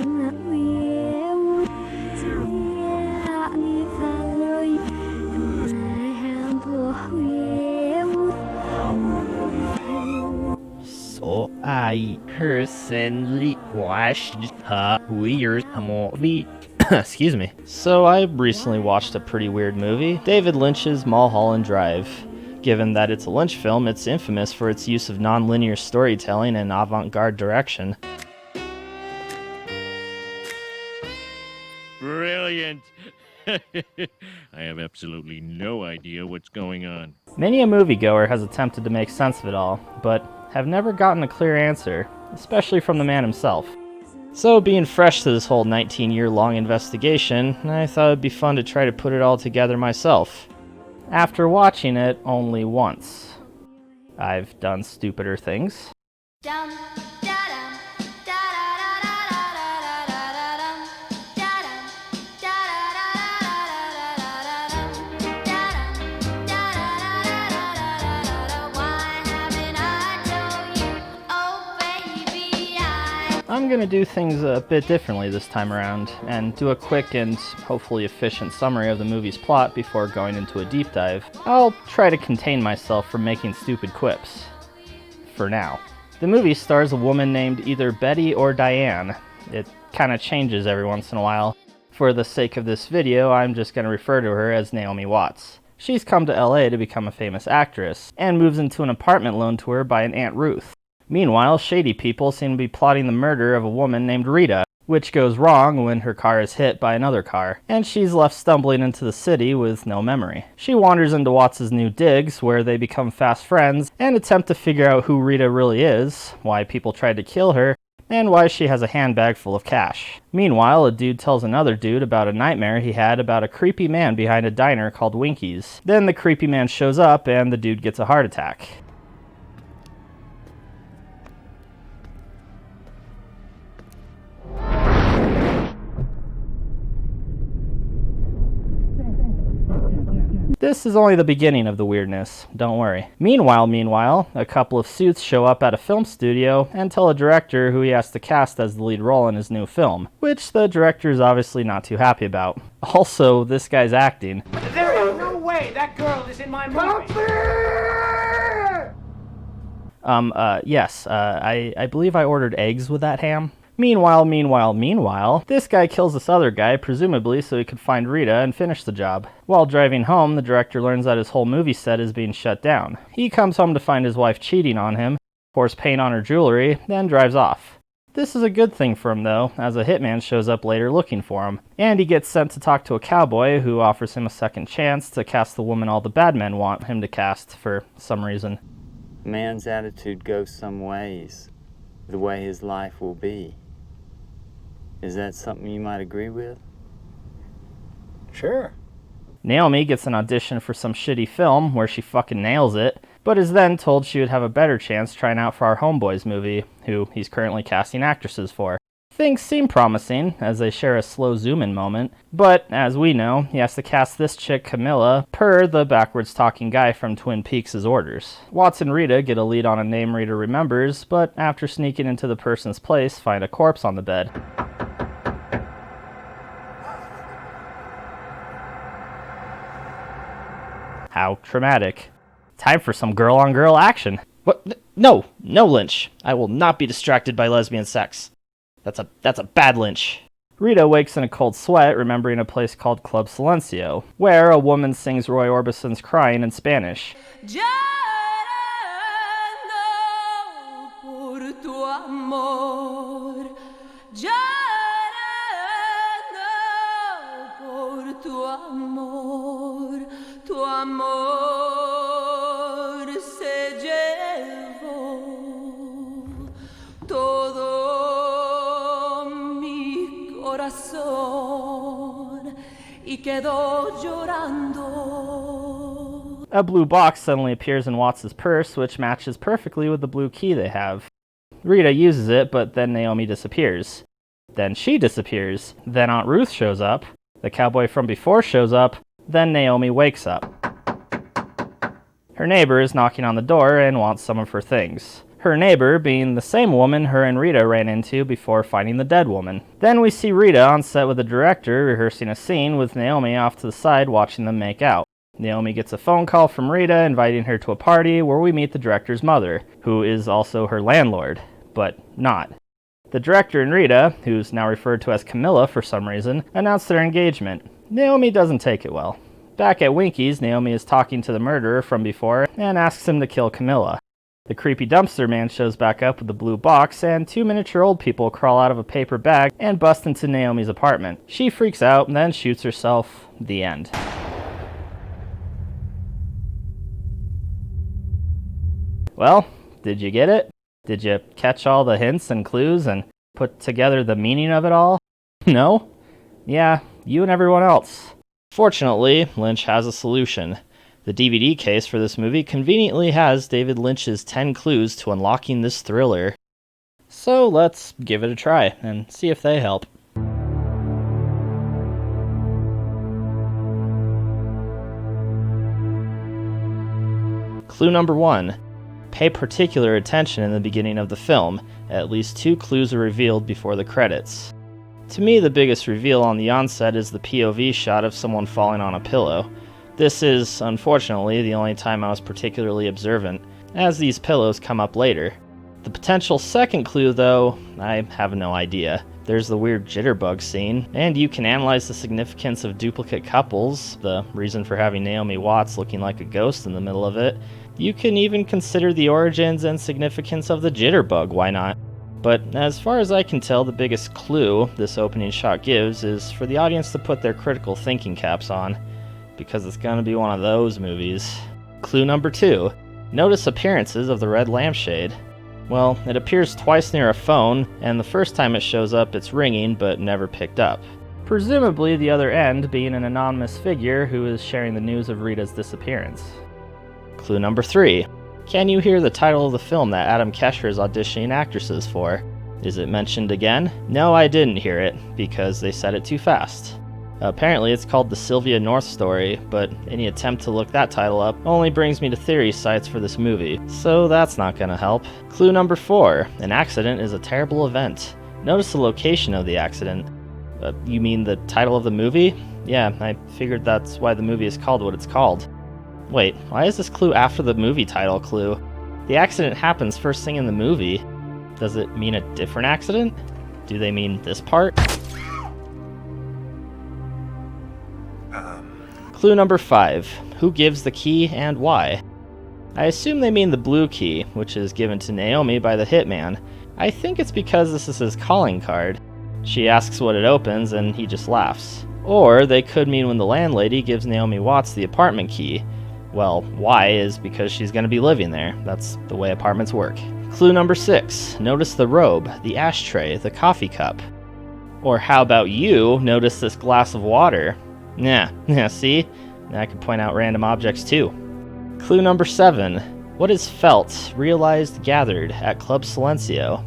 So I personally watched a weird movie. Excuse me. So I recently watched a pretty weird movie, David Lynch's Mulholland Drive. Given that it's a Lynch film, it's infamous for its use of non-linear storytelling and avant-garde direction. Brilliant! I have absolutely no idea what's going on. Many a moviegoer has attempted to make sense of it all, but have never gotten a clear answer, especially from the man himself. So being fresh to this whole 19-year-long investigation, I thought it'd be fun to try to put it all together myself. After watching it only once. I've done stupider things. I'm gonna do things a bit differently this time around, and do a quick and hopefully efficient summary of the movie's plot before going into a deep dive. I'll try to contain myself from making stupid quips. For now. The movie stars a woman named either Betty or Diane. It kinda changes every once in a while. For the sake of this video, I'm just gonna refer to her as Naomi Watts. She's come to LA to become a famous actress, and moves into an apartment loaned to her by an Aunt Ruth. Meanwhile, shady people seem to be plotting the murder of a woman named Rita, which goes wrong when her car is hit by another car, and she's left stumbling into the city with no memory. She wanders into Watts' new digs, where they become fast friends, and attempt to figure out who Rita really is, why people tried to kill her, and why she has a handbag full of cash. Meanwhile, a dude tells another dude about a nightmare he had about a creepy man behind a diner called Winky's. Then the creepy man shows up, and the dude gets a heart attack. This is only the beginning of the weirdness, don't worry. Meanwhile, a couple of suits show up at a film studio and tell a director who he has to cast as the lead role in his new film, which the director is obviously not too happy about. Also, this guy's acting. There is no way that girl is in my movie! Yes, I believe I ordered eggs with that ham. Meanwhile, this guy kills this other guy, presumably so he could find Rita and finish the job. While driving home, the director learns that his whole movie set is being shut down. He comes home to find his wife cheating on him, pours paint on her jewelry, then drives off. This is a good thing for him though, as a hitman shows up later looking for him, and he gets sent to talk to a cowboy who offers him a second chance to cast the woman all the bad men want him to cast for some reason. Man's attitude goes some ways, the way his life will be. Is that something you might agree with? Sure. Naomi gets an audition for some shitty film where she fucking nails it, but is then told she would have a better chance trying out for our Homeboys movie, who he's currently casting actresses for. Things seem promising, as they share a slow zoom-in moment, but, as we know, he has to cast this chick Camilla per the backwards-talking guy from Twin Peaks' orders. Watts and Rita get a lead on a name Rita remembers, but after sneaking into the person's place, find a corpse on the bed. How traumatic. Time for some girl-on-girl action. What? No, Lynch. I will not be distracted by lesbian sex. That's a bad Lynch. Rita wakes in a cold sweat, remembering a place called Club Silencio, where a woman sings Roy Orbison's Crying in Spanish. Tu amor se llevó todo mi corazón y quedó llorando. A blue box suddenly appears in Watts' purse, which matches perfectly with the blue key they have. Rita uses it, but then Naomi disappears. Then she disappears. Then Aunt Ruth shows up. The cowboy from before shows up. Then Naomi wakes up. Her neighbor is knocking on the door and wants some of her things. her neighbor being the same woman her and Rita ran into before finding the dead woman. Then we see Rita on set with the director rehearsing a scene with Naomi off to the side watching them make out. Naomi gets a phone call from Rita inviting her to a party where we meet the director's mother, who is also her landlord, but not. The director and Rita, who's now referred to as Camilla for some reason, announce their engagement. Naomi doesn't take it well. Back at Winky's, Naomi is talking to the murderer from before and asks him to kill Camilla. The creepy dumpster man shows back up with the blue box, and 2 miniature old people crawl out of a paper bag and bust into Naomi's apartment. She freaks out and then shoots herself. The end. Well, did you get it? Did you catch all the hints and clues and put together the meaning of it all? No? Yeah, you and everyone else. Fortunately, Lynch has a solution. The DVD case for this movie conveniently has David Lynch's 10 clues to unlocking this thriller. So let's give it a try and see if they help. Clue number 1. Pay particular attention in the beginning of the film. At least 2 clues are revealed before the credits. To me, the biggest reveal on the onset is the POV shot of someone falling on a pillow. This is, unfortunately, the only time I was particularly observant, as these pillows come up later. The potential second clue, though, I have no idea. There's the weird jitterbug scene, and you can analyze the significance of duplicate couples, the reason for having Naomi Watts looking like a ghost in the middle of it. You can even consider the origins and significance of the jitterbug, why not? But as far as I can tell, the biggest clue this opening shot gives is for the audience to put their critical thinking caps on, because it's going to be one of those movies. Clue number 2. Notice appearances of the red lampshade. Well, it appears twice near a phone, and the first time it shows up it's ringing but never picked up. Presumably the other end being an anonymous figure who is sharing the news of Rita's disappearance. Clue number 3. Can you hear the title of the film that Adam Kesher is auditioning actresses for? Is it mentioned again? No, I didn't hear it, because they said it too fast. Apparently it's called The Sylvia North Story, but any attempt to look that title up only brings me to theory sites for this movie, so that's not gonna help. Clue number 4. An accident is a terrible event. Notice the location of the accident. You mean the title of the movie? Yeah, I figured that's why the movie is called what it's called. Wait, why is this clue after the movie title clue? The accident happens first thing in the movie. Does it mean a different accident? Do they mean this part? Clue number 5. Who gives the key and why? I assume they mean the blue key, which is given to Naomi by the hitman. I think it's because this is his calling card. She asks what it opens and he just laughs. Or they could mean when the landlady gives Naomi Watts the apartment key. Well, why is because she's going to be living there. That's the way apartments work. Clue number 6. Notice the robe, the ashtray, the coffee cup. Or how about you notice this glass of water? Yeah, see? I could point out random objects too. Clue number 7. What is felt, realized, gathered at Club Silencio?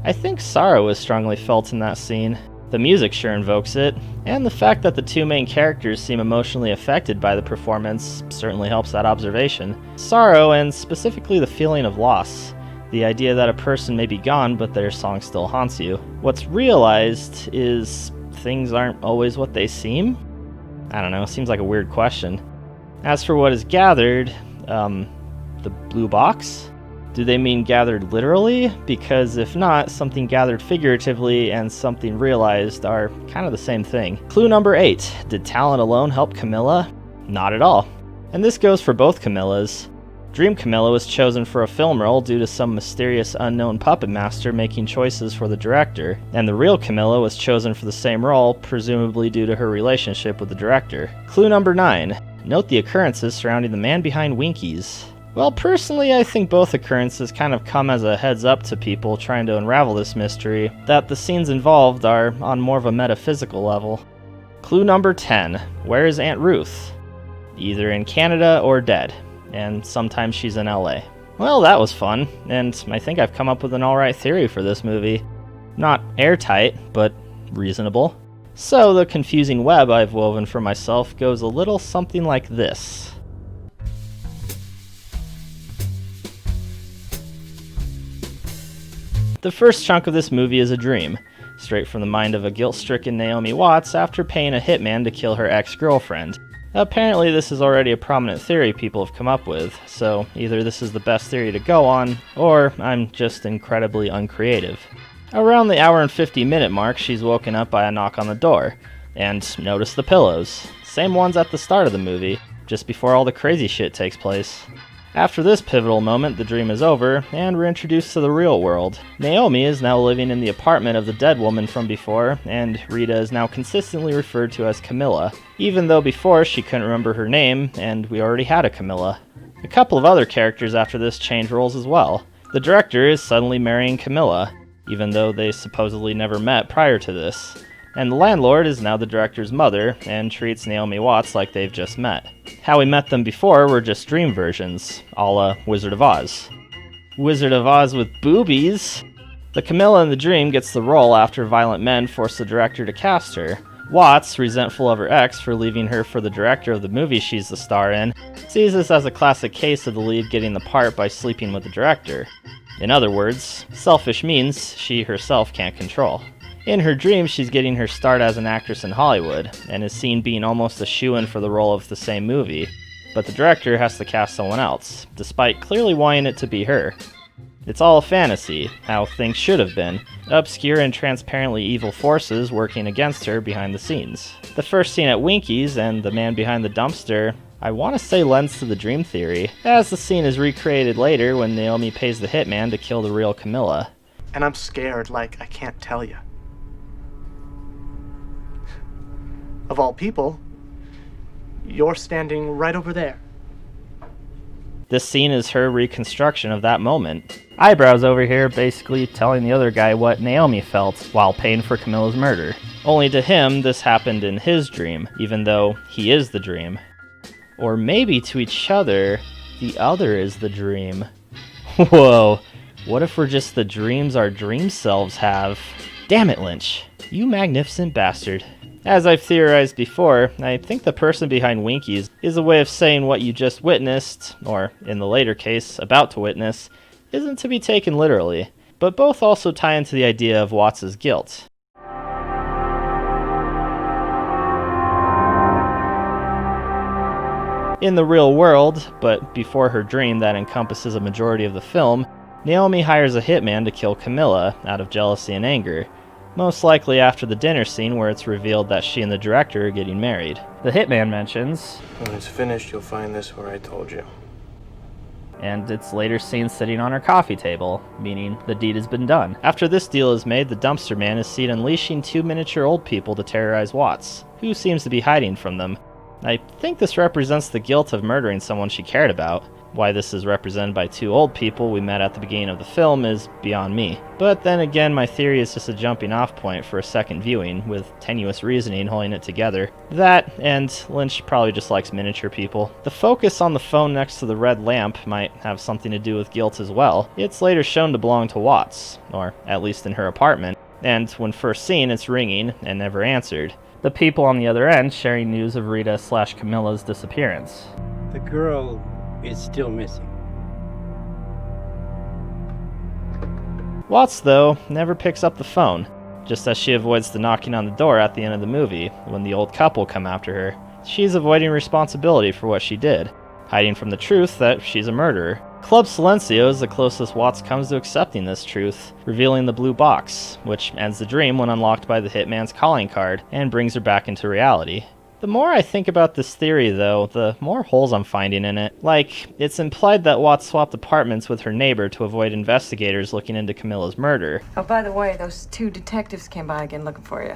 I think sorrow is strongly felt in that scene. The music sure invokes it, and the fact that the 2 main characters seem emotionally affected by the performance certainly helps that observation. Sorrow, and specifically the feeling of loss. The idea that a person may be gone, but their song still haunts you. What's realized is things aren't always what they seem? I don't know, seems like a weird question. As for what is gathered, the blue box? Do they mean gathered literally? Because if not, something gathered figuratively and something realized are kind of the same thing. Clue number 8. Did talent alone help Camilla? Not at all. And this goes for both Camillas. Dream Camilla was chosen for a film role due to some mysterious unknown puppet master making choices for the director, and the real Camilla was chosen for the same role, presumably due to her relationship with the director. Clue number 9. Note the occurrences surrounding the man behind Winky's. Well, personally, I think both occurrences kind of come as a heads up to people trying to unravel this mystery, that the scenes involved are on more of a metaphysical level. Clue number 10. Where is Aunt Ruth? Either in Canada or dead. And sometimes she's in LA. Well, that was fun, and I think I've come up with an alright theory for this movie. Not airtight, but reasonable. So the confusing web I've woven for myself goes a little something like this. The first chunk of this movie is a dream, straight from the mind of a guilt-stricken Naomi Watts after paying a hitman to kill her ex-girlfriend. Apparently this is already a prominent theory people have come up with, so either this is the best theory to go on, or I'm just incredibly uncreative. Around the hour and 50-minute mark, she's woken up by a knock on the door, and notice the pillows. Same ones at the start of the movie, just before all the crazy shit takes place. After this pivotal moment, the dream is over, and we're introduced to the real world. Naomi is now living in the apartment of the dead woman from before, and Rita is now consistently referred to as Camilla, even though before she couldn't remember her name, and we already had a Camilla. A couple of other characters after this change roles as well. The director is suddenly marrying Camilla, even though they supposedly never met prior to this. And the landlord is now the director's mother, and treats Naomi Watts like they've just met. How we met them before were just dream versions, a la Wizard of Oz. Wizard of Oz with boobies? The Camilla in the dream gets the role after violent men force the director to cast her. Watts, resentful of her ex for leaving her for the director of the movie she's the star in, sees this as a classic case of the lead getting the part by sleeping with the director. In other words, selfish means she herself can't control. In her dream, she's getting her start as an actress in Hollywood, and is seen being almost a shoo-in for the role of the same movie, but the director has to cast someone else, despite clearly wanting it to be her. It's all a fantasy, how things should have been, obscure and transparently evil forces working against her behind the scenes. The first scene at Winky's and the man behind the dumpster, I want to say lends to the dream theory, as the scene is recreated later when Naomi pays the hitman to kill the real Camilla. And I'm scared like I can't tell you. Of all people, you're standing right over there. This scene is her reconstruction of that moment. Eyebrows over here basically telling the other guy what Naomi felt while paying for Camilla's murder. Only to him, this happened in his dream, even though he is the dream. Or maybe to each other, the other is the dream. Whoa, what if we're just the dreams our dream selves have? Damn it, Lynch. You magnificent bastard. As I've theorized before, I think the person behind Winkies is a way of saying what you just witnessed, or in the later case, about to witness, isn't to be taken literally, but both also tie into the idea of Watts' guilt. In the real world, but before her dream that encompasses a majority of the film, Naomi hires a hitman to kill Camilla out of jealousy and anger. Most likely after the dinner scene where it's revealed that she and the director are getting married. The hitman mentions, "When it's finished, you'll find this where I told you." And it's later seen sitting on her coffee table, meaning the deed has been done. After this deal is made, the dumpster man is seen unleashing 2 miniature old people to terrorize Watts, who seems to be hiding from them. I think this represents the guilt of murdering someone she cared about. Why this is represented by 2 old people we met at the beginning of the film is beyond me. But then again, my theory is just a jumping off point for a second viewing, with tenuous reasoning holding it together. That, and Lynch probably just likes miniature people. The focus on the phone next to the red lamp might have something to do with guilt as well. It's later shown to belong to Watts, or at least in her apartment, and when first seen it's ringing and never answered. The people on the other end sharing news of Rita/Camilla's disappearance. The girl is still missing. Watts, though, never picks up the phone, just as she avoids the knocking on the door at the end of the movie when the old couple come after her. She's avoiding responsibility for what she did, hiding from the truth that she's a murderer. Club Silencio is the closest Watts comes to accepting this truth, revealing the blue box, which ends the dream when unlocked by the hitman's calling card and brings her back into reality. The more I think about this theory, though, the more holes I'm finding in it. Like, it's implied that Watts swapped apartments with her neighbor to avoid investigators looking into Camilla's murder. Oh, by the way, those 2 detectives came by again looking for you.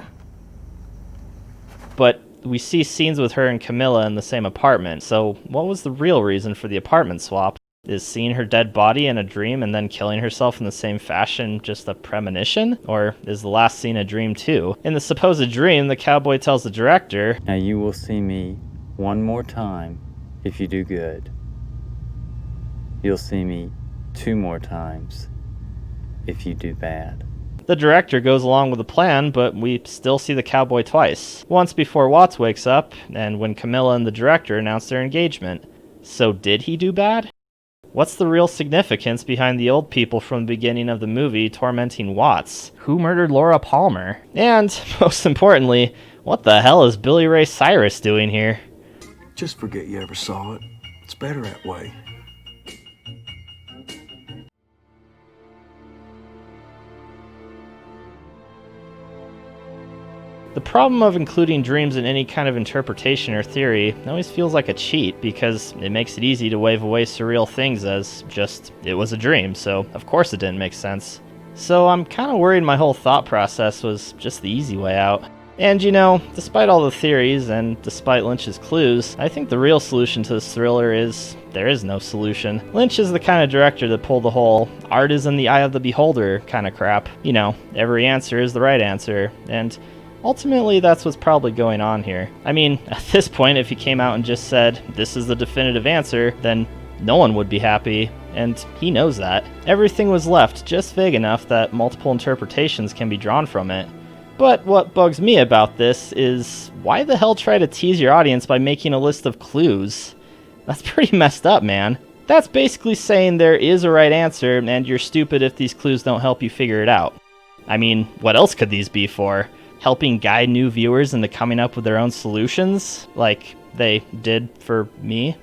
But we see scenes with her and Camilla in the same apartment, so what was the real reason for the apartment swap? Is seeing her dead body in a dream and then killing herself in the same fashion just a premonition? Or is the last scene a dream too? In the supposed dream, the cowboy tells the director, "Now you will see me one more time if you do good. You'll see me 2 more times if you do bad." The director goes along with the plan, but we still see the cowboy twice. Once before Watts wakes up, and when Camilla and the director announce their engagement. So did he do bad? What's the real significance behind the old people from the beginning of the movie tormenting Watts? Who murdered Laura Palmer? And, most importantly, what the hell is Billy Ray Cyrus doing here? Just forget you ever saw it. It's better that way. The problem of including dreams in any kind of interpretation or theory always feels like a cheat, because it makes it easy to wave away surreal things as just, it was a dream, so of course it didn't make sense. So I'm kind of worried my whole thought process was just the easy way out. And you know, despite all the theories and despite Lynch's clues, I think the real solution to this thriller is there is no solution. Lynch is the kind of director that pulled the whole art is in the eye of the beholder kind of crap. You know, every answer is the right answer, and ultimately, that's what's probably going on here. I mean, at this point, if he came out and just said, this is the definitive answer, then no one would be happy, and he knows that. Everything was left just vague enough that multiple interpretations can be drawn from it. But what bugs me about this is, why the hell try to tease your audience by making a list of clues? That's pretty messed up, man. That's basically saying there is a right answer, and you're stupid if these clues don't help you figure it out. I mean, what else could these be for? Helping guide new viewers into coming up with their own solutions, like they did for me?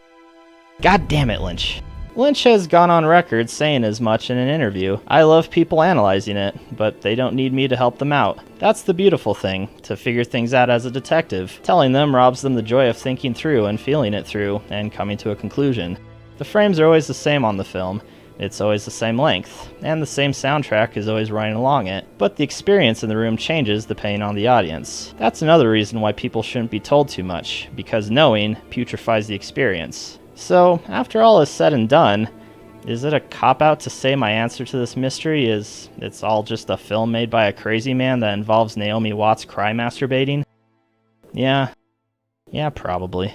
God damn it, Lynch. Lynch has gone on record saying as much in an interview. I love people analyzing it, but they don't need me to help them out. That's the beautiful thing, to figure things out as a detective. Telling them robs them the joy of thinking through and feeling it through and coming to a conclusion. The frames are always the same on the film. It's always the same length, and the same soundtrack is always running along it, but the experience in the room changes depending on the audience. That's another reason why people shouldn't be told too much, because knowing putrefies the experience. So, after all is said and done, is it a cop-out to say my answer to this mystery is it's all just a film made by a crazy man that involves Naomi Watts cry masturbating? Yeah, probably.